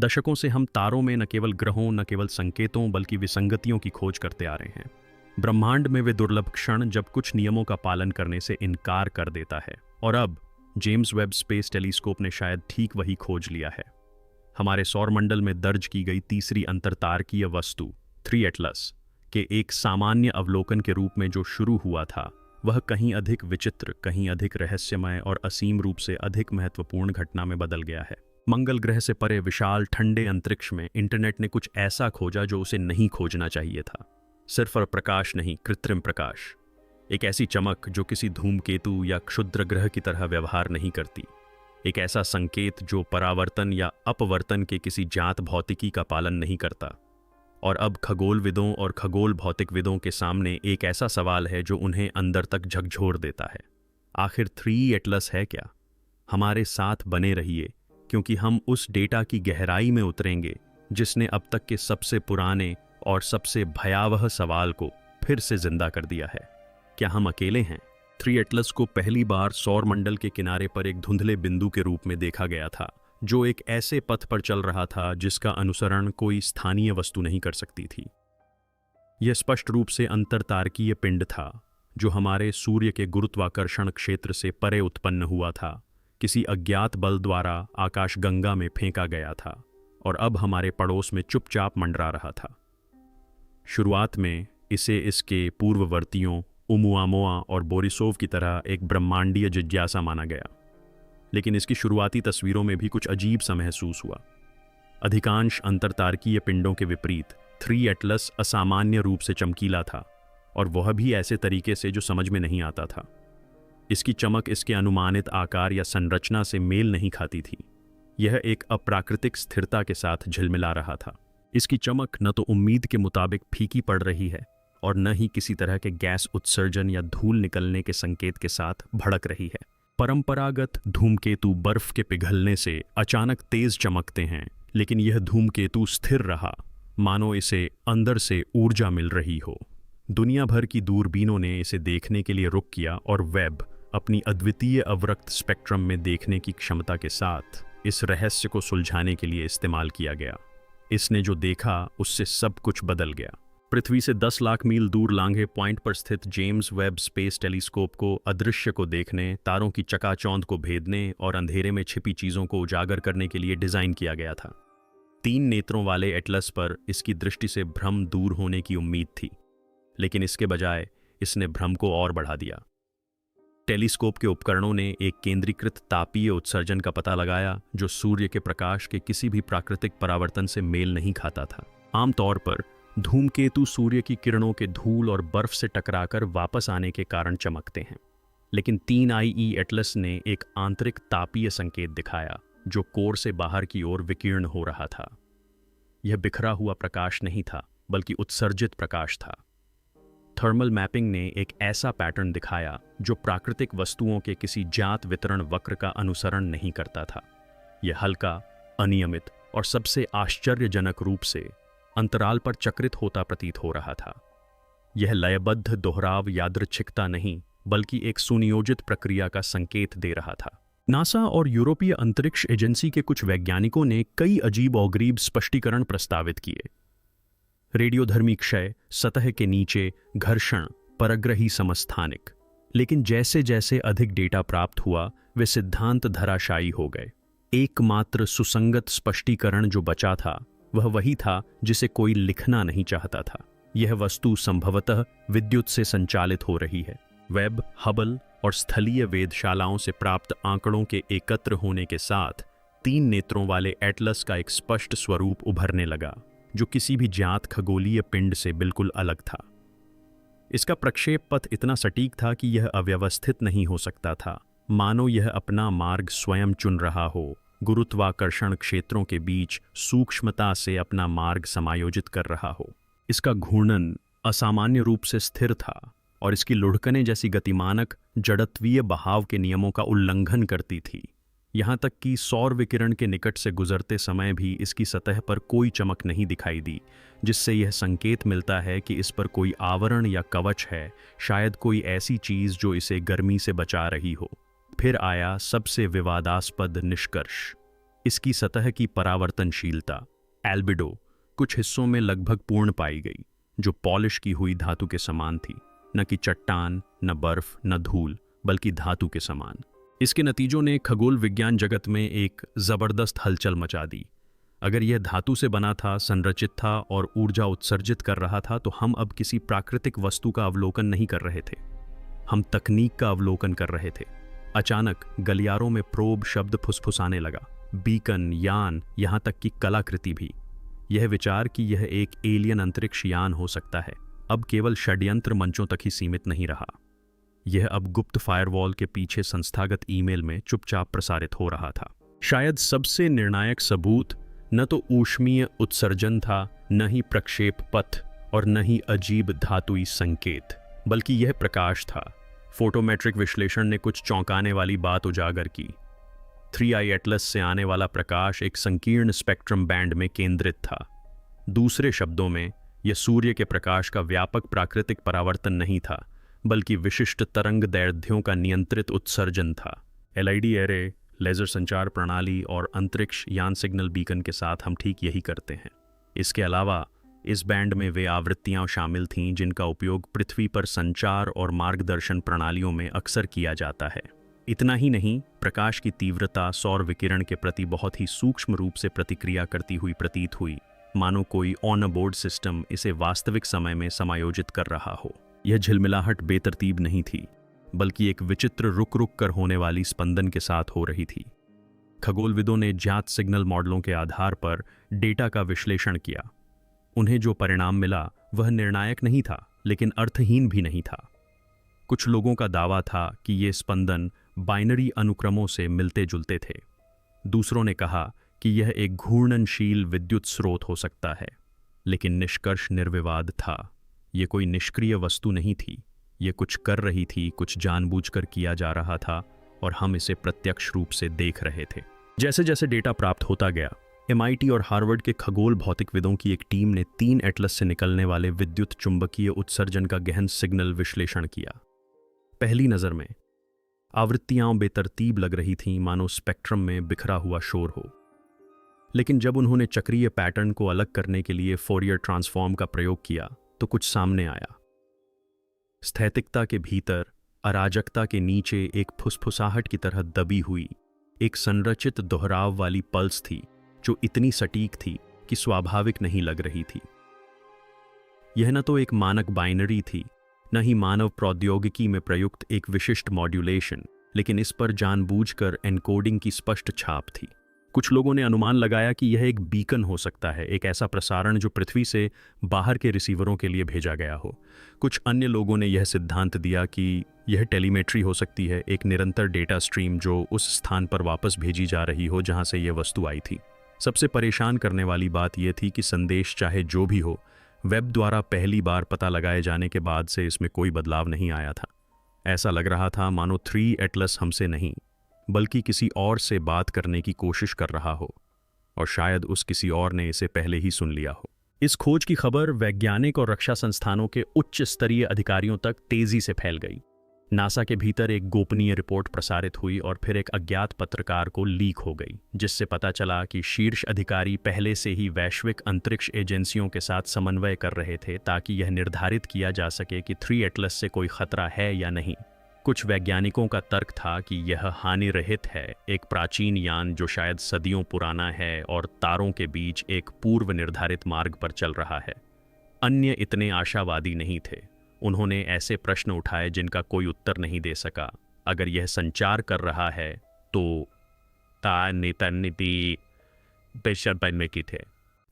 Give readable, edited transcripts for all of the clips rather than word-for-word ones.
दशकों से हम तारों में न केवल ग्रहों, न केवल संकेतों, बल्कि विसंगतियों की खोज करते आ रहे हैं। ब्रह्मांड में वे दुर्लभ क्षण जब कुछ नियमों का पालन करने से इनकार कर देता है। और अब जेम्स वेब स्पेस टेलीस्कोप ने शायद ठीक वही खोज लिया है। हमारे सौरमंडल में दर्ज की गई तीसरी अंतरतारकीय वस्तु 3 एटलस के एक सामान्य अवलोकन के रूप में जो शुरू हुआ था, वह कहीं अधिक विचित्र, कहीं अधिक रहस्यमय और असीम रूप से अधिक महत्वपूर्ण घटना में बदल गया है। मंगल ग्रह से परे विशाल ठंडे अंतरिक्ष में इंटरनेट ने कुछ ऐसा खोजा जो उसे नहीं खोजना चाहिए था। सिर्फ और प्रकाश नहीं, कृत्रिम प्रकाश। एक ऐसी चमक जो किसी धूमकेतु या क्षुद्र ग्रह की तरह व्यवहार नहीं करती। एक ऐसा संकेत जो परावर्तन या अपवर्तन के किसी ज्ञात भौतिकी का पालन नहीं करता। और अब खगोलविदों और खगोल भौतिकविदों के सामने एक ऐसा सवाल है जो उन्हें अंदर तक झकझोर देता है। आखिर 3 एटलस है क्या? हमारे साथ बने रहिए, क्योंकि हम उस डेटा की गहराई में उतरेंगे जिसने अब तक के सबसे पुराने और सबसे भयावह सवाल को फिर से जिंदा कर दिया है। क्या हम अकेले हैं? 3 एटलस को पहली बार सौरमंडल के किनारे पर एक धुंधले बिंदु के रूप में देखा गया था, जो एक ऐसे पथ पर चल रहा था जिसका अनुसरण कोई स्थानीय वस्तु नहीं कर सकती थी। यह स्पष्ट रूप से अंतरतारकीय पिंड था, जो हमारे सूर्य के गुरुत्वाकर्षण क्षेत्र से परे उत्पन्न हुआ था, किसी अज्ञात बल द्वारा आकाशगंगा में फेंका गया था और अब हमारे पड़ोस में चुपचाप मंडरा रहा था। शुरुआत में इसे इसके पूर्ववर्तियों ओमुआमोआ और बोरिसोव की तरह एक ब्रह्मांडीय जिज्ञासा माना गया, लेकिन इसकी शुरुआती तस्वीरों में भी कुछ अजीब सा महसूस हुआ। अधिकांश अंतरतारकीय पिंडों के विपरीत 3 एटलस असामान्य रूप से चमकीला था, और वह भी ऐसे तरीके से जो समझ में नहीं आता था। इसकी चमक इसके अनुमानित आकार या संरचना से मेल नहीं खाती थी। यह एक अप्राकृतिक स्थिरता के साथ झिलमिला रहा था। इसकी चमक न तो उम्मीद के मुताबिक फीकी पड़ रही है और न ही किसी तरह के गैस उत्सर्जन या धूल निकलने के संकेत के साथ भड़क रही है। परंपरागत धूमकेतु बर्फ के पिघलने से अचानक तेज चमकते हैं, लेकिन यह धूमकेतु स्थिर रहा, मानो इसे अंदर से ऊर्जा मिल रही हो। दुनिया भर की दूरबीनों ने इसे देखने के लिए रुख किया और वेब अपनी अद्वितीय अवरक्त स्पेक्ट्रम में देखने की क्षमता के साथ इस रहस्य को सुलझाने के लिए इस्तेमाल किया गया। इसने जो देखा उससे सब कुछ बदल गया। पृथ्वी से 10 लाख मील दूर लांघे पॉइंट पर स्थित जेम्स वेब स्पेस टेलीस्कोप को अदृश्य को देखने, तारों की चकाचौंध को भेदने और अंधेरे में छिपी चीजों को उजागर करने के लिए डिजाइन किया गया था। 3 नेत्रों वाले एटलस पर इसकी दृष्टि से भ्रम दूर होने की उम्मीद थी, लेकिन इसके बजाय इसने भ्रम को और बढ़ा दिया। टेलीस्कोप के उपकरणों ने एक केंद्रीकृत तापीय उत्सर्जन का पता लगाया जो सूर्य के प्रकाश के किसी भी प्राकृतिक परावर्तन से मेल नहीं खाता था। आमतौर पर धूमकेतु सूर्य की किरणों के धूल और बर्फ से टकराकर वापस आने के कारण चमकते हैं, लेकिन 3IE एटलस ने एक आंतरिक तापीय संकेत दिखाया जो कोर से बाहर की ओर विकीर्ण हो रहा था। यह बिखरा हुआ प्रकाश नहीं था, बल्कि उत्सर्जित प्रकाश था। थर्मल मैपिंग ने एक ऐसा पैटर्न दिखाया जो प्राकृतिक वस्तुओं के किसी ज्ञात वितरण वक्र का अनुसरण नहीं करता था। यह हल्का, अनियमित और सबसे आश्चर्यजनक रूप से अंतराल पर चक्रित होता प्रतीत हो रहा था। यह लयबद्ध दोहराव यादृच्छिकता नहीं, बल्कि एक सुनियोजित प्रक्रिया का संकेत दे रहा था। नासा और यूरोपीय अंतरिक्ष एजेंसी के कुछ वैज्ञानिकों ने कई अजीब और गरीब स्पष्टीकरण प्रस्तावित किए। रेडियोधर्मी क्षय, सतह के नीचे घर्षण, परग्रही समस्थानिक। लेकिन जैसे जैसे अधिक डेटा प्राप्त हुआ, वे सिद्धांत धराशायी हो गए। एकमात्र सुसंगत स्पष्टीकरण जो बचा था वह वही था जिसे कोई लिखना नहीं चाहता था। यह वस्तु संभवतः विद्युत से संचालित हो रही है। वेब, हबल और स्थलीय वेधशालाओं से प्राप्त आंकड़ों के एकत्र होने के साथ 3 नेत्रों वाले एटलस का एक स्पष्ट स्वरूप उभरने लगा, जो किसी भी ज्ञात खगोलीय पिंड से बिल्कुल अलग था। इसका प्रक्षेप पथ इतना सटीक था कि यह अव्यवस्थित नहीं हो सकता था, मानो यह अपना मार्ग स्वयं चुन रहा हो, गुरुत्वाकर्षण क्षेत्रों के बीच सूक्ष्मता से अपना मार्ग समायोजित कर रहा हो। इसका घूर्णन असामान्य रूप से स्थिर था और इसकी लुढ़कने जैसी गतिमानक जड़त्वीय बहाव के नियमों का उल्लंघन करती थी। यहाँ तक कि सौर विकिरण के निकट से गुजरते समय भी इसकी सतह पर कोई चमक नहीं दिखाई दी, जिससे यह संकेत मिलता है कि इस पर कोई आवरण या कवच है, शायद कोई ऐसी चीज जो इसे गर्मी से बचा रही हो। फिर आया सबसे विवादास्पद निष्कर्ष। इसकी सतह की परावर्तनशीलता एल्बिडो कुछ हिस्सों में लगभग पूर्ण पाई गई, जो पॉलिश की हुई धातु के समान थी, न कि चट्टान, न बर्फ, न धूल, बल्कि धातु के समान। इसके नतीजों ने खगोल विज्ञान जगत में एक जबरदस्त हलचल मचा दी। अगर यह धातु से बना था, संरचित था और ऊर्जा उत्सर्जित कर रहा था, तो हम अब किसी प्राकृतिक वस्तु का अवलोकन नहीं कर रहे थे, हम तकनीक का अवलोकन कर रहे थे। अचानक गलियारों में प्रोब शब्द फुसफुसाने लगा, बीकन, यान, यहाँ तक कि कलाकृति भी। यह विचार कि यह एक एलियन अंतरिक्ष यान हो सकता है, अब केवल षड्यंत्र मंचों तक ही सीमित नहीं रहा। यह अब गुप्त फायरवॉल के पीछे संस्थागत ईमेल में चुपचाप प्रसारित हो रहा था। शायद सबसे निर्णायक सबूत न तो ऊष्मीय उत्सर्जन था, न ही प्रक्षेप पथ और न ही अजीब धातुई संकेत, बल्कि यह प्रकाश था। फोटोमेट्रिक विश्लेषण ने कुछ चौंकाने वाली बात उजागर की। 3i एटलस से आने वाला प्रकाश एक संकीर्ण स्पेक्ट्रम बैंड में केंद्रित था। दूसरे शब्दों में, यह सूर्य के प्रकाश का व्यापक प्राकृतिक परावर्तन नहीं था, बल्कि विशिष्ट तरंग दैर्ध्यों का नियंत्रित उत्सर्जन था। एलईडी एरे, लेजर संचार प्रणाली और अंतरिक्ष यान सिग्नल बीकन के साथ हम ठीक यही करते हैं। इसके अलावा इस बैंड में वे आवृत्तियां शामिल थीं जिनका उपयोग पृथ्वी पर संचार और मार्गदर्शन प्रणालियों में अक्सर किया जाता है। इतना ही नहीं, प्रकाश की तीव्रता सौर विकिरण के प्रति बहुत ही सूक्ष्म रूप से प्रतिक्रिया करती हुई प्रतीत हुई, मानो कोई ऑन बोर्ड सिस्टम इसे वास्तविक समय में समायोजित कर रहा हो। यह झिलमिलाहट बेतरतीब नहीं थी, बल्कि एक विचित्र रुक रुक कर होने वाली स्पंदन के साथ हो रही थी। खगोलविदों ने ज्ञात सिग्नल मॉडलों के आधार पर डेटा का विश्लेषण किया। उन्हें जो परिणाम मिला वह निर्णायक नहीं था, लेकिन अर्थहीन भी नहीं था। कुछ लोगों का दावा था कि ये स्पंदन बाइनरी अनुक्रमों से मिलते जुलते थे। दूसरों ने कहा कि यह एक घूर्णनशील विद्युत स्रोत हो सकता है, लेकिन निष्कर्ष निर्विवाद था। ये कोई निष्क्रिय वस्तु नहीं थी, ये कुछ कर रही थी, कुछ जानबूझकर किया जा रहा था और हम इसे प्रत्यक्ष रूप से देख रहे थे। जैसे जैसे डेटा प्राप्त होता गया, MIT और हार्वर्ड के खगोल भौतिकविदों की एक टीम ने 3 एटलस से निकलने वाले विद्युत चुंबकीय उत्सर्जन का गहन सिग्नल विश्लेषण किया। पहली नज़र में आवृत्तियां बेतरतीब लग रही थीं, मानो स्पेक्ट्रम में बिखरा हुआ शोर हो। लेकिन जब उन्होंने चक्रीय पैटर्न को अलग करने के लिए फोरियर ट्रांसफॉर्म का प्रयोग किया, तो कुछ सामने आया। स्थैतिकता के भीतर, अराजकता के नीचे एक फुसफुसाहट की तरह दबी हुई एक संरचित दोहराव वाली पल्स थी, जो इतनी सटीक थी कि स्वाभाविक नहीं लग रही थी। यह न तो एक मानक बाइनरी थी, न ही मानव प्रौद्योगिकी में प्रयुक्त एक विशिष्ट मॉड्यूलेशन, लेकिन इस पर जानबूझकर एन्कोडिंग की स्पष्ट छाप थी। कुछ लोगों ने अनुमान लगाया कि यह एक बीकन हो सकता है, एक ऐसा प्रसारण जो पृथ्वी से बाहर के रिसीवरों के लिए भेजा गया हो। कुछ अन्य लोगों ने यह सिद्धांत दिया कि यह टेलीमेट्री हो सकती है, एक निरंतर डेटा स्ट्रीम जो उस स्थान पर वापस भेजी जा रही हो जहां से यह वस्तु आई थी। सबसे परेशान करने वाली बात यह थी कि संदेश चाहे जो भी हो, वेब द्वारा पहली बार पता लगाए जाने के बाद से इसमें कोई बदलाव नहीं आया था। ऐसा लग रहा था मानो 3 एटलस हमसे नहीं, बल्कि किसी और से बात करने की कोशिश कर रहा हो, और शायद उस किसी और ने इसे पहले ही सुन लिया हो। इस खोज की खबर वैज्ञानिक और रक्षा संस्थानों के उच्च स्तरीय अधिकारियों तक तेजी से फैल गई। नासा के भीतर एक गोपनीय रिपोर्ट प्रसारित हुई और फिर एक अज्ञात पत्रकार को लीक हो गई, जिससे पता चला कि शीर्ष अधिकारी पहले से ही वैश्विक अंतरिक्ष एजेंसियों के साथ समन्वय कर रहे थे ताकि यह निर्धारित किया जा सके कि 3 एटलस से कोई खतरा है या नहीं। कुछ वैज्ञानिकों का तर्क था कि यह हानि रहित है, एक प्राचीन यान जो शायद सदियों पुराना है और तारों के बीच एक पूर्व निर्धारित मार्ग पर चल रहा है। अन्य इतने आशावादी नहीं थे। उन्होंने ऐसे प्रश्न उठाए जिनका कोई उत्तर नहीं दे सका। अगर यह संचार कर रहा है तो थे।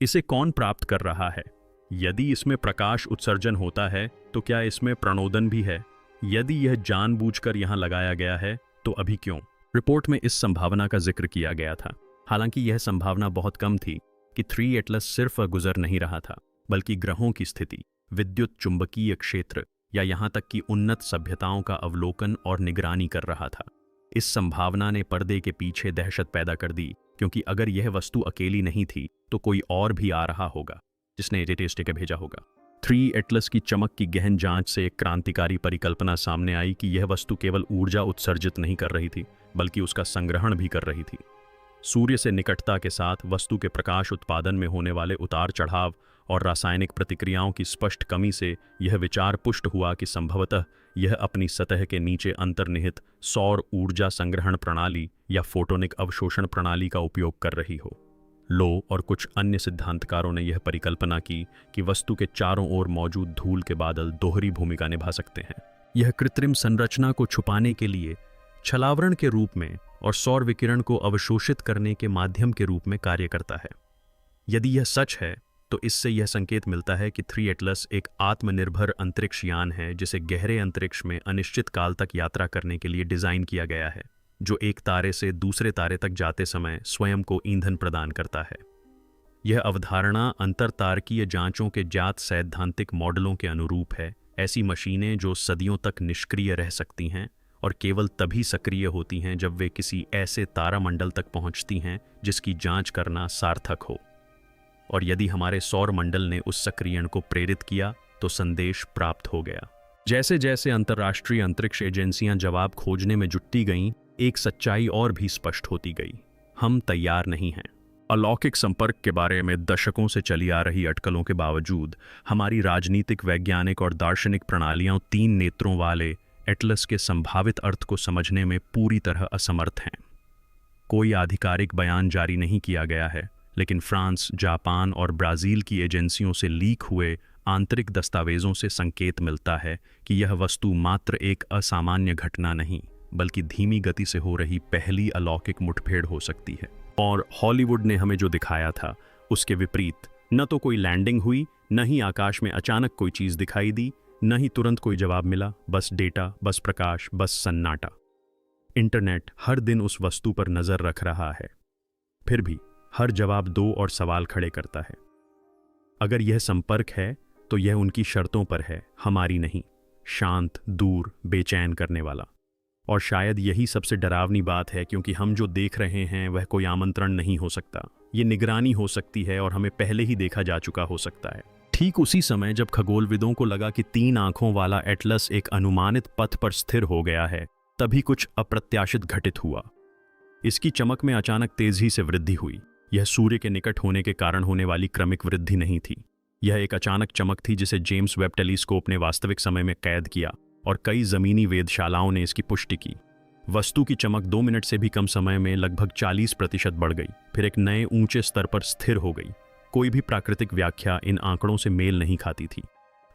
इसे कौन प्राप्त कर रहा है? यदि इसमें प्रकाश उत्सर्जन होता है तो क्या इसमें प्रणोदन भी है? यदि यह जानबूझकर यहां लगाया गया है तो अभी क्यों? रिपोर्ट में इस संभावना का जिक्र किया गया था। हालांकि यह संभावना बहुत कम थी कि 3 एटलस सिर्फ गुजर नहीं रहा था, बल्कि ग्रहों की स्थिति, विद्युत चुंबकीय क्षेत्र या यहां तक कि उन्नत सभ्यताओं का अवलोकन और निगरानी कर रहा था। इस संभावना ने पर्दे के पीछे दहशत पैदा कर दी, क्योंकि अगर यह वस्तु अकेली नहीं थी तो कोई और भी आ रहा होगा जिसने डेटा भेजा होगा। 3 एटलस की चमक की गहन जांच से एक क्रांतिकारी परिकल्पना सामने आई कि यह वस्तु केवल ऊर्जा उत्सर्जित नहीं कर रही थी, बल्कि उसका संग्रहण भी कर रही थी। सूर्य से निकटता के साथ वस्तु के प्रकाश उत्पादन में होने वाले उतार चढ़ाव और रासायनिक प्रतिक्रियाओं की स्पष्ट कमी से यह विचार पुष्ट हुआ कि संभवतः यह अपनी सतह के नीचे अंतर्निहित सौर ऊर्जा संग्रहण प्रणाली या फोटोनिक अवशोषण प्रणाली का उपयोग कर रही हो। लो और कुछ अन्य सिद्धांतकारों ने यह परिकल्पना की कि वस्तु के चारों ओर मौजूद धूल के बादल दोहरी भूमिका निभा सकते हैं। यह कृत्रिम संरचना को छुपाने के लिए छलावरण के रूप में और सौर विकिरण को अवशोषित करने के माध्यम के रूप में कार्य करता है। यदि यह सच है तो इससे यह संकेत मिलता है कि 3 एटलस एक आत्मनिर्भर अंतरिक्ष यान है जिसे गहरे अंतरिक्ष में अनिश्चित काल तक यात्रा करने के लिए डिजाइन किया गया है, जो एक तारे से दूसरे तारे तक जाते समय स्वयं को ईंधन प्रदान करता है। यह अवधारणा अंतरतारकीय जांचों के ज्ञात सैद्धांतिक मॉडलों के अनुरूप है, ऐसी मशीनें जो सदियों तक निष्क्रिय रह सकती हैं और केवल तभी सक्रिय होती हैं जब वे किसी ऐसे तारामंडल तक पहुंचती हैं जिसकी जांच करना सार्थक हो। और यदि हमारे सौर मंडल ने उस सक्रियण को प्रेरित किया तो संदेश प्राप्त हो गया। जैसे जैसे अंतर्राष्ट्रीय अंतरिक्ष एजेंसियां जवाब खोजने में जुटती गईं, एक सच्चाई और भी स्पष्ट होती गई। हम तैयार नहीं हैं। अलौकिक संपर्क के बारे में दशकों से चली आ रही अटकलों के बावजूद हमारी राजनीतिक, वैज्ञानिक और दार्शनिक प्रणालियां 3 नेत्रों वाले एटलस के संभावित अर्थ को समझने में पूरी तरह असमर्थ हैं। कोई आधिकारिक बयान जारी नहीं किया गया है, लेकिन फ्रांस, जापान और ब्राजील की एजेंसियों से लीक हुए आंतरिक दस्तावेजों से संकेत मिलता है कि यह वस्तु मात्र एक असामान्य घटना नहीं, बल्कि धीमी गति से हो रही पहली अलौकिक मुठभेड़ हो सकती है। और हॉलीवुड ने हमें जो दिखाया था उसके विपरीत न तो कोई लैंडिंग हुई, न ही आकाश में अचानक कोई चीज दिखाई दी, न ही तुरंत कोई जवाब मिला। बस डेटा, बस प्रकाश, बस सन्नाटा। इंटरनेट हर दिन उस वस्तु पर नजर रख रहा है, फिर भी हर जवाब 2 और सवाल खड़े करता है। अगर यह संपर्क है तो यह उनकी शर्तों पर है, हमारी नहीं। शांत, दूर, बेचैन करने वाला। और शायद यही सबसे डरावनी बात है, क्योंकि हम जो देख रहे हैं वह कोई आमंत्रण नहीं हो सकता। ये निगरानी हो सकती है और हमें पहले ही देखा जा चुका हो सकता है। ठीक उसी समय जब खगोलविदों को लगा कि 3 आंखों वाला एटलस एक अनुमानित पथ पर स्थिर हो गया है, तभी कुछ अप्रत्याशित घटित हुआ। इसकी चमक में अचानक तेजी से वृद्धि हुई। यह सूर्य के निकट होने के कारण होने वाली क्रमिक वृद्धि नहीं थी। यह एक अचानक चमक थी जिसे जेम्स वेब टेलीस्कोप ने वास्तविक समय में कैद किया और कई जमीनी वेधशालाओं ने इसकी पुष्टि की। वस्तु की चमक 2 मिनट से भी कम समय में लगभग 40% बढ़ गई, फिर एक नए ऊंचे स्तर पर स्थिर हो गई। कोई भी प्राकृतिक व्याख्या इन आंकड़ों से मेल नहीं खाती थी।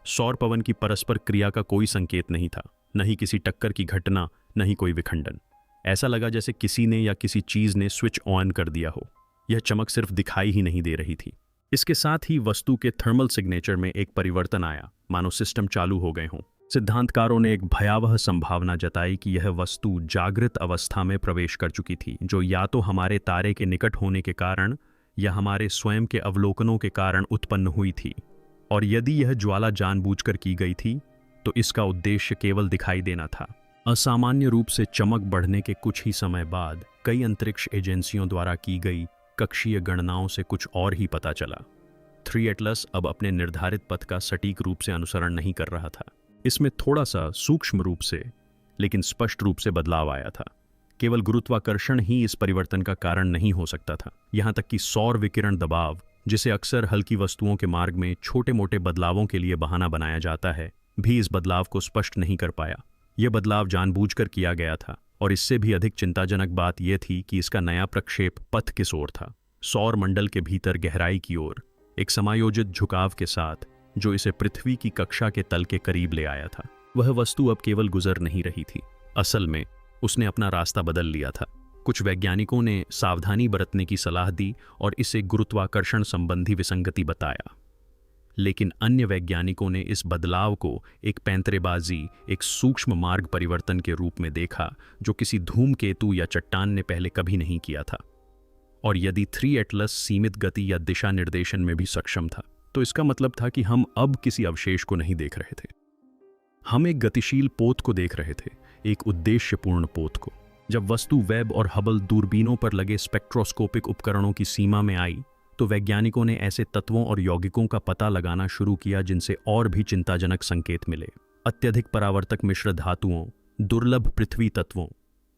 सौर पवन की परस्पर क्रिया का कोई संकेत नहीं था, न ही किसी टक्कर की घटना, न ही कोई विखंडन। ऐसा लगा जैसे किसी ने या किसी चीज ने स्विच ऑन कर दिया हो। यह चमक सिर्फ दिखाई ही नहीं दे रही थी, इसके साथ ही वस्तु के थर्मल सिग्नेचर में एक परिवर्तन आया, मानो सिस्टम चालू हो गए हों। सिद्धांतकारों ने एक भयावह संभावना जताई कि यह वस्तु जागृत अवस्था में प्रवेश कर चुकी थी, जो या तो हमारे तारे के निकट होने के कारण या हमारे स्वयं के अवलोकनों के कारण उत्पन्न हुई थी। और यदि यह ज्वाला जानबूझकर की गई थी तो इसका उद्देश्य केवल दिखाई देना था। असामान्य रूप से चमक बढ़ने के कुछ ही समय बाद कई अंतरिक्ष एजेंसियों द्वारा की गई कक्षीय गणनाओं से कुछ और ही पता चला। 3 एटलस अब अपने निर्धारित पथ का सटीक रूप से अनुसरण नहीं कर रहा था। इसमें थोड़ा सा सूक्ष्म रूप से लेकिन स्पष्ट रूप से बदलाव आया था। केवल गुरुत्वाकर्षण ही इस परिवर्तन का कारण नहीं हो सकता था। यहाँ तक कि सौर विकिरण दबाव, जिसे अक्सर हल्की वस्तुओं के मार्ग में छोटे मोटे बदलावों के लिए बहाना बनाया जाता है, भी इस बदलाव को स्पष्ट नहीं कर पाया। यह बदलाव जानबूझकर किया गया था और इससे भी अधिक चिंताजनक बात यह थी कि इसका नया प्रक्षेप पथ किस ओर था। सौर मंडल के भीतर गहराई की ओर, एक समायोजित झुकाव के साथ, जो इसे पृथ्वी की कक्षा के तल के करीब ले आया था। वह वस्तु अब केवल गुजर नहीं रही थी, असल में उसने अपना रास्ता बदल लिया था। कुछ वैज्ञानिकों ने सावधानी बरतने की सलाह दी और इसे गुरुत्वाकर्षण संबंधी विसंगति बताया, लेकिन अन्य वैज्ञानिकों ने इस बदलाव को एक पैंतरेबाजी, एक सूक्ष्म मार्ग परिवर्तन के रूप में देखा, जो किसी धूमकेतु या चट्टान ने पहले कभी नहीं किया था। और यदि 3 एटलस सीमित गति या दिशा निर्देशन में भी सक्षम था, तो इसका मतलब था कि हम अब किसी अवशेष को नहीं देख रहे थे। हम एक गतिशील पोत को देख रहे थे, एक उद्देश्यपूर्ण पोत को। जब वस्तु वेब और हबल दूरबीनों पर लगे स्पेक्ट्रोस्कोपिक उपकरणों की सीमा में आई, तो वैज्ञानिकों ने ऐसे तत्वों और यौगिकों का पता लगाना शुरू किया जिनसे और भी चिंताजनक संकेत मिले। अत्यधिक परावर्तक मिश्र धातुओं, दुर्लभ पृथ्वी तत्वों,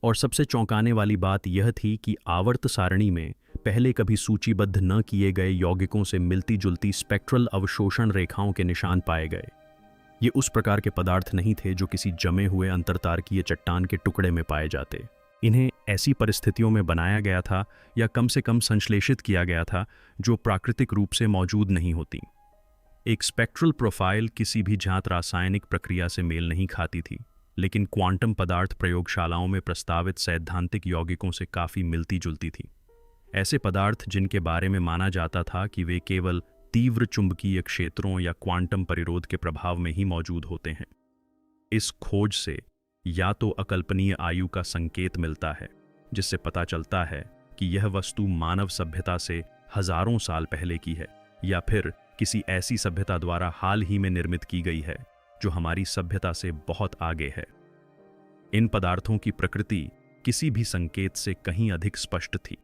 और सबसे चौंकाने वाली बात यह थी कि आवर्त सारणी में पहले कभी सूचीबद्ध न किए गए यौगिकों से मिलती जुलती स्पेक्ट्रल अवशोषण रेखाओं के निशान पाए गए। ये उस प्रकार के पदार्थ नहीं थे जो किसी जमे हुए अंतरतारकीय चट्टान के टुकड़े में पाए जाते। इन्हें ऐसी परिस्थितियों में बनाया गया था या कम से कम संश्लेषित किया गया था जो प्राकृतिक रूप से मौजूद नहीं होती। एक स्पेक्ट्रल प्रोफाइल किसी भी जांच रासायनिक प्रक्रिया से मेल नहीं खाती थी, लेकिन क्वांटम पदार्थ प्रयोगशालाओं में प्रस्तावित सैद्धांतिक यौगिकों से काफ़ी मिलती जुलती थी। ऐसे पदार्थ जिनके बारे में माना जाता था कि वे केवल तीव्र चुंबकीय क्षेत्रों या क्वांटम परिरोध के प्रभाव में ही मौजूद होते हैं। इस खोज से या तो अकल्पनीय आयु का संकेत मिलता है, जिससे पता चलता है कि यह वस्तु मानव सभ्यता से हजारों साल पहले की है, या फिर किसी ऐसी सभ्यता द्वारा हाल ही में निर्मित की गई है जो हमारी सभ्यता से बहुत आगे है। इन पदार्थों की प्रकृति किसी भी संकेत से कहीं अधिक स्पष्ट थी,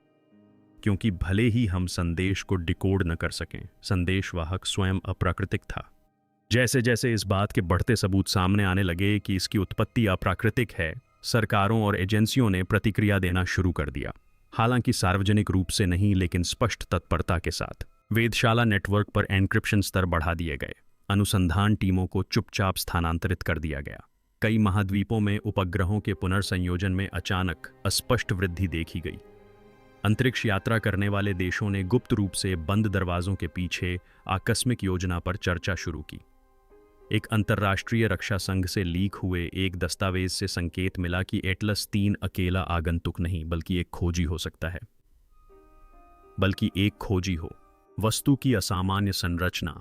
क्योंकि भले ही हम संदेश को डिकोड न कर सकें, संदेशवाहक स्वयं अप्राकृतिक था। जैसे जैसे इस बात के बढ़ते सबूत सामने आने लगे कि इसकी उत्पत्ति अप्राकृतिक है, सरकारों और एजेंसियों ने प्रतिक्रिया देना शुरू कर दिया। हालांकि सार्वजनिक रूप से नहीं, लेकिन स्पष्ट तत्परता के साथ। वेधशाला नेटवर्क पर एन्क्रिप्शन स्तर बढ़ा दिए गए, अनुसंधान टीमों को चुपचाप स्थानांतरित कर दिया गया। कई महाद्वीपों में उपग्रहों के पुनर्संयोजन में अचानक अस्पष्ट वृद्धि देखी गई। अंतरिक्ष यात्रा करने वाले देशों ने गुप्त रूप से बंद दरवाजों के पीछे आकस्मिक योजना पर चर्चा शुरू की। एक अंतर्राष्ट्रीय रक्षा संघ से लीक हुए एक दस्तावेज से संकेत मिला कि एटलस 3 अकेला आगंतुक नहीं, बल्कि एक खोजी हो सकता है। बल्कि एक खोजी हो। वस्तु की असामान्य संरचना,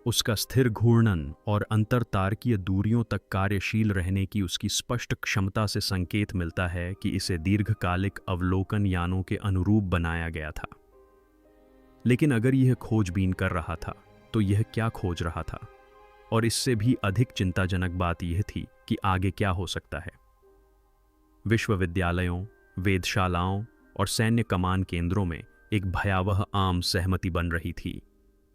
उसका स्थिर घूर्णन और अंतरतारकीय दूरियों तक कार्यशील रहने की उसकी स्पष्ट क्षमता से संकेत मिलता है कि इसे दीर्घकालिक अवलोकन यानों के अनुरूप बनाया गया था। लेकिन अगर यह खोजबीन कर रहा था तो यह क्या खोज रहा था? और इससे भी अधिक चिंताजनक बात यह थी कि आगे क्या हो सकता है। विश्वविद्यालयों, वेधशालाओं और सैन्य कमान केंद्रों में एक भयावह आम सहमति बन रही थी।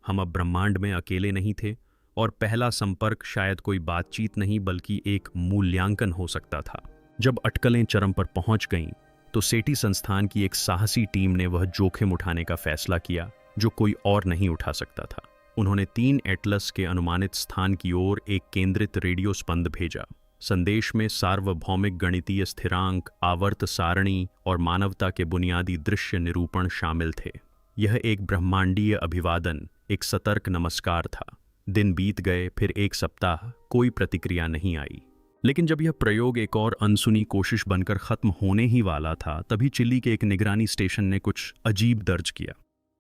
हम अब ब्रह्मांड में अकेले नहीं थे, और पहला संपर्क शायद कोई बातचीत नहीं बल्कि एक मूल्यांकन हो सकता था। जब अटकलें चरम पर पहुंच गईं, तो सेटी संस्थान की एक साहसी टीम ने वह जोखिम उठाने का फैसला किया जो कोई और नहीं उठा सकता था। उन्होंने 3 एटलस के अनुमानित स्थान की ओर एक केंद्रित रेडियो स्पंद भेजा। संदेश में सार्वभौमिक गणितीय स्थिरांक, आवर्त सारणी और मानवता के बुनियादी दृश्य निरूपण शामिल थे। यह एक ब्रह्मांडीय अभिवादन, एक सतर्क नमस्कार था। दिन बीत गए, फिर 1 सप्ताह, कोई प्रतिक्रिया नहीं आई। लेकिन जब यह प्रयोग एक और अनसुनी कोशिश बनकर खत्म होने ही वाला था, तभी चिली के एक निगरानी स्टेशन ने कुछ अजीब दर्ज किया।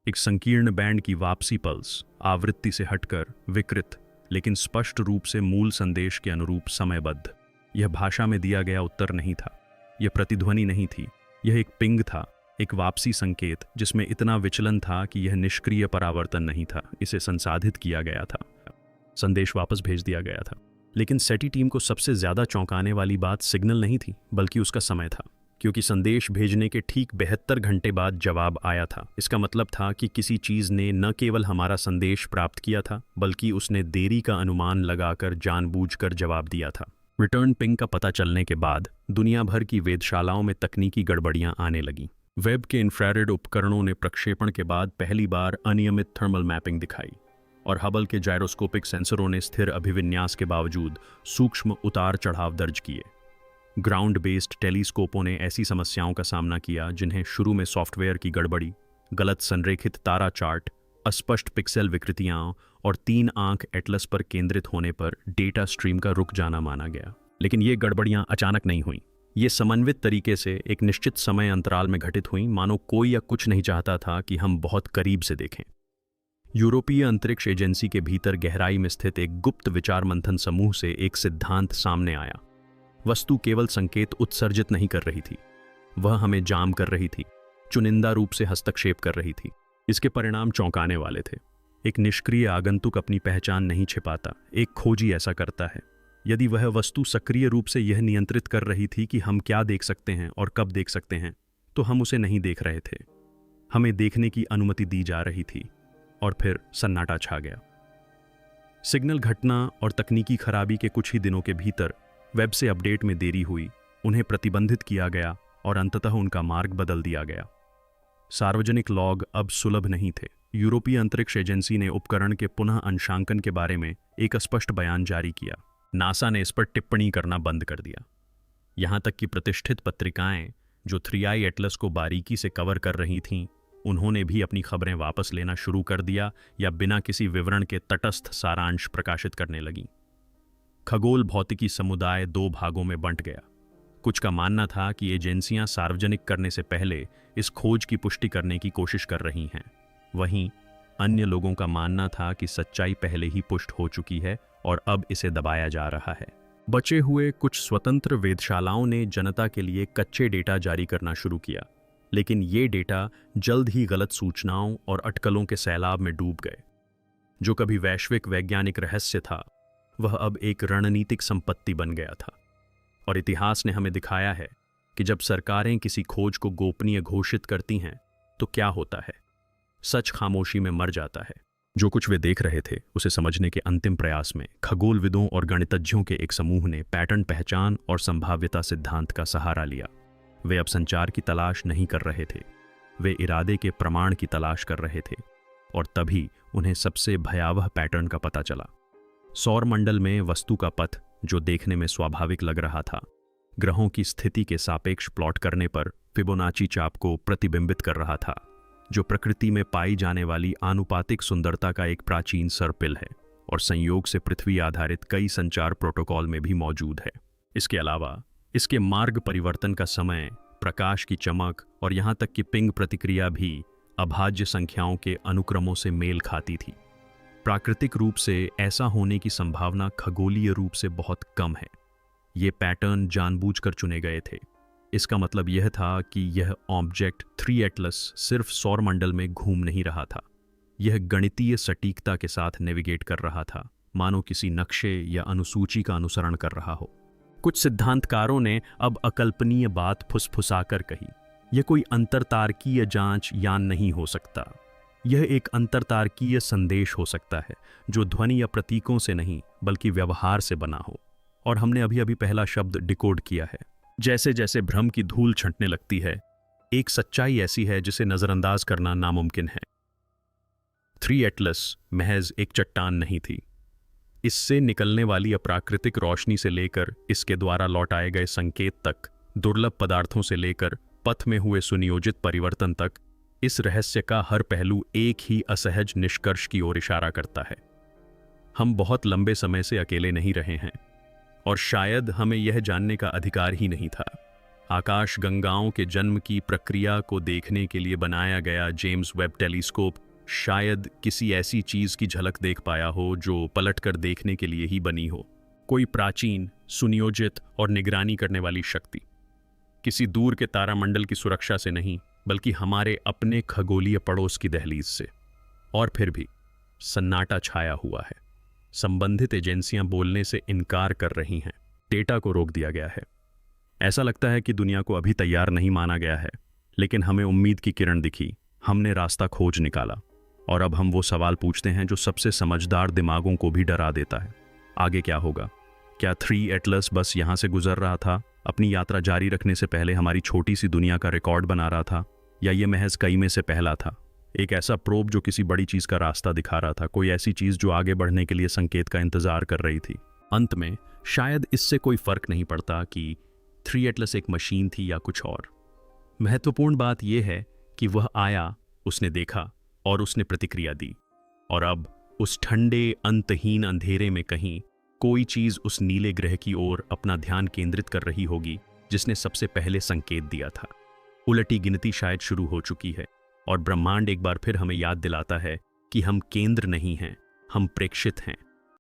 एक संकीर्ण बैंड की वापसी पल्स, आवृत्ति से हटकर, विकृत लेकिन स्पष्ट रूप से मूल संदेश के अनुरूप समयबद्ध। यह भाषा में दिया गया उत्तर नहीं था, यह प्रतिध्वनि नहीं थी, यह एक पिंग था, एक वापसी संकेत जिसमें इतना विचलन था कि यह निष्क्रिय परावर्तन नहीं था, इसे संसाधित किया गया था। संदेश वापस भेज दिया गया था। लेकिन सेटी टीम को सबसे ज्यादा चौंकाने वाली बात सिग्नल नहीं थी, बल्कि उसका समय था, क्योंकि संदेश भेजने के ठीक 72 घंटे बाद जवाब आया था। इसका मतलब था कि किसी चीज ने न केवल हमारा संदेश प्राप्त किया था, बल्कि उसने देरी का अनुमान लगाकर जानबूझकर जवाब दिया था। रिटर्न पिंग का पता चलने के बाद दुनिया भर की वेधशालाओं में तकनीकी गड़बड़ियां आने लगीं। वेब के इंफ्रारेड उपकरणों ने प्रक्षेपण के बाद पहली बार अनियमित थर्मल मैपिंग दिखाई, और हबल के जायरोस्कोपिक सेंसरों ने स्थिर अभिविन्यास के बावजूद सूक्ष्म उतार चढ़ाव दर्ज किए। ग्राउंड बेस्ड टेलीस्कोपों ने ऐसी समस्याओं का सामना किया जिन्हें शुरू में सॉफ्टवेयर की गड़बड़ी, गलत संरेखित तारा चार्ट, अस्पष्ट पिक्सेल विकृतियां और 3 आंख एटलस पर केंद्रित होने पर डेटा स्ट्रीम का रुक जाना माना गया। लेकिन ये गड़बड़ियां अचानक नहीं हुईं। ये समन्वित तरीके से एक निश्चित समय अंतराल में घटित हुई, मानो कोई या कुछ नहीं चाहता था कि हम बहुत करीब से देखें। यूरोपीय अंतरिक्ष एजेंसी के भीतर गहराई में स्थित एक गुप्त विचार मंथन समूह से एक सिद्धांत सामने आया। वस्तु केवल संकेत उत्सर्जित नहीं कर रही थी, वह हमें जाम कर रही थी, चुनिंदा रूप से हस्तक्षेप कर रही थी। इसके परिणाम चौंकाने वाले थे। एक निष्क्रिय आगंतुक अपनी पहचान नहीं छिपाता, एक खोजी ऐसा करता है। यदि वह वस्तु सक्रिय रूप से यह नियंत्रित कर रही थी कि हम क्या देख सकते हैं और कब देख सकते हैं, तो हम उसे नहीं देख रहे थे। हमें देखने की अनुमति दी जा रही थी, और फिर सन्नाटा छा गया। सिग्नल घटना और तकनीकी खराबी के कुछ ही दिनों के भीतर वेब से अपडेट में देरी हुई, उन्हें प्रतिबंधित किया गया और अंततः उनका मार्ग बदल दिया गया। सार्वजनिक लॉग अब सुलभ नहीं थे। यूरोपीय अंतरिक्ष एजेंसी ने उपकरण के पुनः अंशांकन के बारे में एक स्पष्ट बयान जारी किया। नासा ने इस पर टिप्पणी करना बंद कर दिया। यहां तक कि प्रतिष्ठित पत्रिकाएं जो 3i एटलस को बारीकी से कवर कर रही थीं, उन्होंने भी अपनी खबरें वापस लेना शुरू कर दिया या बिना किसी विवरण के तटस्थ सारांश प्रकाशित करने लगीं। खगोल भौतिकी समुदाय दो भागों में बंट गया। कुछ का मानना था कि एजेंसियां सार्वजनिक करने से पहले इस खोज की पुष्टि करने की कोशिश कर रही हैं। वहीं अन्य लोगों का मानना था कि सच्चाई पहले ही पुष्ट हो चुकी है और अब इसे दबाया जा रहा है। बचे हुए कुछ स्वतंत्र वेधशालाओं ने जनता के लिए कच्चे डेटा जारी करना शुरू किया, लेकिन ये डेटा जल्द ही गलत सूचनाओं और अटकलों के सैलाब में डूब गए। जो कभी वैश्विक वैज्ञानिक रहस्य था, वह अब एक रणनीतिक संपत्ति बन गया था। और इतिहास ने हमें दिखाया है कि जब सरकारें किसी खोज को गोपनीय घोषित करती हैं तो क्या होता है। सच खामोशी में मर जाता है। जो कुछ वे देख रहे थे उसे समझने के अंतिम प्रयास में खगोलविदों और गणितज्ञों के एक समूह ने पैटर्न पहचान और संभाव्यता सिद्धांत का सहारा लिया। वे अब संचार की तलाश नहीं कर रहे थे, वे इरादे के प्रमाण की तलाश कर रहे थे। और तभी उन्हें सबसे भयावह पैटर्न का पता चला। सौरमंडल में वस्तु का पथ, जो देखने में स्वाभाविक लग रहा था, ग्रहों की स्थिति के सापेक्ष प्लॉट करने पर फिबोनाची चाप को प्रतिबिंबित कर रहा था, जो प्रकृति में पाई जाने वाली आनुपातिक सुंदरता का एक प्राचीन सर्पिल है और संयोग से पृथ्वी आधारित कई संचार प्रोटोकॉल में भी मौजूद है। इसके अलावा इसके मार्ग परिवर्तन का समय, प्रकाश की चमक और यहाँ तक कि पिंग प्रतिक्रिया भी अभाज्य संख्याओं के अनुक्रमों से मेल खाती थी। प्राकृतिक रूप से ऐसा होने की संभावना खगोलीय रूप से बहुत कम है। ये पैटर्न जानबूझकर चुने गए थे। इसका मतलब यह था कि यह ऑब्जेक्ट 3 एटलस सिर्फ सौरमंडल में घूम नहीं रहा था, यह गणितीय सटीकता के साथ नेविगेट कर रहा था, मानो किसी नक्शे या अनुसूची का अनुसरण कर रहा हो। कुछ सिद्धांतकारों ने अब अकल्पनीय बात फुसफुसाकर कही, यह कोई अंतरतारकीय जांच यान नहीं हो सकता, यह एक अंतरतारकीय संदेश हो सकता है जो ध्वनि या प्रतीकों से नहीं बल्कि व्यवहार से बना हो। और हमने अभी अभी पहला शब्द डिकोड किया है। जैसे जैसे भ्रम की धूल छंटने लगती है, एक सच्चाई ऐसी है जिसे नजरअंदाज करना नामुमकिन है। 3 एटलस महज एक चट्टान नहीं थी। इससे निकलने वाली अप्राकृतिक रोशनी से लेकर इसके द्वारा लौटाए गए संकेत तक, दुर्लभ पदार्थों से लेकर पथ में हुए सुनियोजित परिवर्तन तक, इस रहस्य का हर पहलू एक ही असहज निष्कर्ष की ओर इशारा करता है। हम बहुत लंबे समय से अकेले नहीं रहे हैं और शायद हमें यह जानने का अधिकार ही नहीं था। आकाश गंगाओं के जन्म की प्रक्रिया को देखने के लिए बनाया गया जेम्स वेब टेलीस्कोप शायद किसी ऐसी चीज की झलक देख पाया हो जो पलटकर देखने के लिए ही बनी हो। कोई प्राचीन, सुनियोजित और निगरानी करने वाली शक्ति। किसी दूर के तारामंडल की सुरक्षा से नहीं, बल्कि हमारे अपने खगोलीय पड़ोस की दहलीज से। और फिर भी सन्नाटा छाया हुआ है। संबंधित एजेंसियां बोलने से इनकार कर रही हैं। डेटा को रोक दिया गया है। ऐसा लगता है कि दुनिया को अभी तैयार नहीं माना गया है, लेकिन हमें उम्मीद की किरण दिखी। हमने रास्ता खोज निकाला और अब हम वो सवाल पूछते हैं जो सबसे समझदार दिमागों को भी डरा देता है। आगे क्या होगा? क्या 3 एटलस बस यहाँ से गुजर रहा था, अपनी यात्रा जारी रखने से पहले हमारी छोटी सी दुनिया का रिकॉर्ड बना रहा था, या ये महज कई में से पहला था? एक ऐसा प्रोब जो किसी बड़ी चीज का रास्ता दिखा रहा था, कोई ऐसी चीज जो आगे बढ़ने के लिए संकेत का इंतजार कर रही थी। अंत में शायद इससे कोई फर्क नहीं पड़ता कि 3 एटलस एक मशीन थी या कुछ और। महत्वपूर्ण बात यह है कि वह आया, उसने देखा और उसने प्रतिक्रिया दी। और अब उस ठंडे अंतहीन अंधेरे में कहीं कोई चीज उस नीले ग्रह की ओर अपना ध्यान केंद्रित कर रही होगी जिसने सबसे पहले संकेत दिया था। उलटी गिनती शायद शुरू हो चुकी है और ब्रह्मांड एक बार फिर हमें याद दिलाता है कि हम केंद्र नहीं हैं, हम प्रेक्षित हैं।